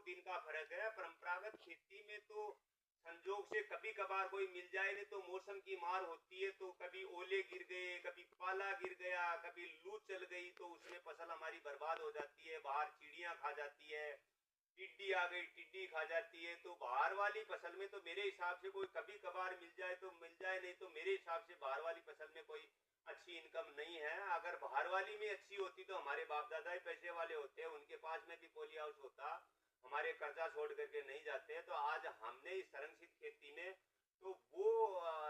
दिन का फर्क है। परंपरागत खेती में तो संजोग से कभी कभार कोई मिल जाए, नहीं तो मौसम की मार होती है, तो कभी ओले गिर गए, कभी पाला गिर गया, कभी लू चल गई, तो उसमें फसल हमारी बर्बाद हो जाती है। बाहर चिड़ियां खा जाती है, टिड्डी आ गई, टिड्डी खा जाती है। तो बाहर वाली फसल में तो मेरे हिसाब से कोई कभी कभार मिल जाए तो मिल जाए, नहीं तो मेरे हिसाब से बाहर वाली फसल में कोई अच्छी इनकम नहीं है। अगर बाहर वाली में अच्छी होती तो हमारे बाप दादा ही पैसे वाले होते, उनके पास में भी पोली हाउस होता, हमारे कर्जा छोड़ करके नहीं जाते। तो आज हमने इस संरक्षित खेती में तो वो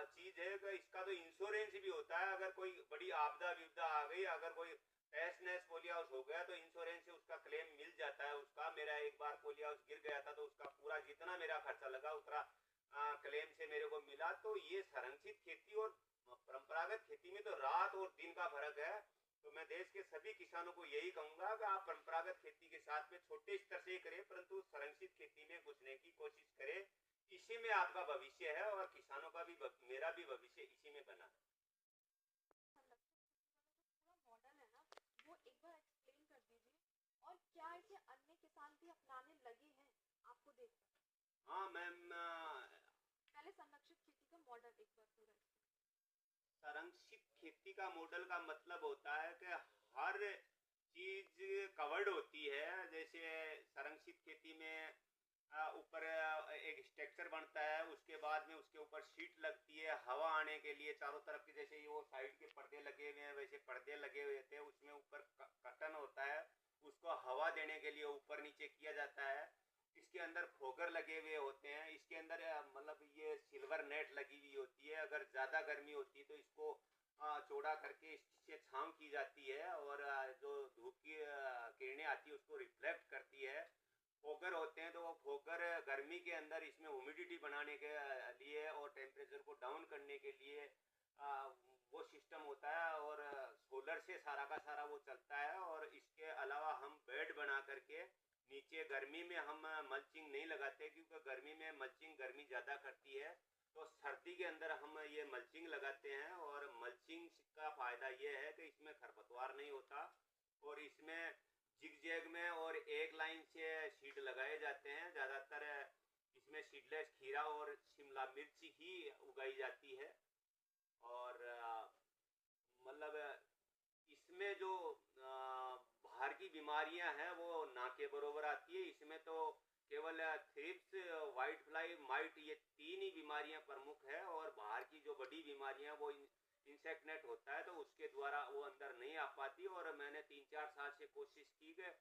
चीज है कि इसका तो इंश्योरेंस भी होता है। अगर कोई बड़ी आपदा विपदा आ गई, अगर कोई तहस नहस पोली हाउस हो गया, तो इंश्योरेंस से उसका क्लेम मिल जाता है। उसका मेरा एक बार पोली हाउस गिर गया था, तो उसका पूरा जितना मेरा खर्चा लगा उतना क्लेम से मेरे को मिला। तो ये संरक्षित खेती और परंपरागत खेती में तो रात और दिन का फर्क है। तो मैं देश के सभी किसानों को यही कहूंगा कि आप परंपरागत खेती के साथ में छोटे स्तर से ही करें, परंतु संरक्षित खेती में घुसने की कोशिश करें। इसी में आपका भविष्य है और किसानों का भी, मेरा भी भविष्य इसी में बना है। मॉडल है ना, वो एक बार एक्सप्लेन कर दीजिए। और क्या इसे अन्य किसान भी अपनाने लगे हैं आपको देखकर? हाँ मैम, पहले संरक्षित खेती का मॉडल एक बार पूरा संरक्षित खेती का मॉडल का मतलब होता है कि हर चीज कवर्ड होती है। जैसे संरक्षित खेती में ऊपर एक स्ट्रक्चर बनता है, उसके बाद में उसके ऊपर शीट लगती है हवा आने के लिए चारों तरफ की। जैसे ये वो साइड के पर्दे लगे हुए हैं, वैसे पर्दे लगे हुए थे, उसमें ऊपर कर्टन होता है, उसको हवा देने के लिए ऊपर नीचे किया जाता है। इसके अंदर फोगर लगे हुए होते हैं, इसके अंदर मतलब ये सिल्वर नेट लगी हुई होती है। अगर ज़्यादा गर्मी होती है तो इसको चौड़ा करके इससे छांव की जाती है, और जो धूप की किरणें आती है उसको रिफ्लेक्ट करती है। फोगर होते हैं, तो वो फोगर गर्मी के अंदर इसमें ह्यूमिडिटी बनाने के लिए और टेम्परेचर को डाउन करने के लिए वो सिस्टम होता है। और सोलर से सारा का सारा वो चलता है। और इसके अलावा हम बेड बना करके नीचे गर्मी में हम मल्चिंग नहीं लगाते, क्योंकि गर्मी में मल्चिंग गर्मी ज़्यादा करती है। तो सर्दी के अंदर हम ये मल्चिंग लगाते हैं। और मल्चिंग का फ़ायदा ये है कि इसमें खरपतवार नहीं होता, और इसमें जिग जैग में और एक लाइन से सीड लगाए जाते हैं। ज़्यादातर इसमें सीडलेस खीरा और शिमला मिर्च ही उगाई जाती है। और मतलब इसमें जो बाहर की बीमारियां हैं वो ना के बरोबर आती है। इसमें तो केवल थ्रिप्स, वाइट फ्लाई, माइट, ये तीन ही बीमारियां प्रमुख है। और बाहर की जो बड़ी बीमारियां वो इंसेक्ट नेट होता है, तो उसके द्वारा वो अंदर नहीं आ पाती। और मैंने 3-4 साल से कोशिश की कि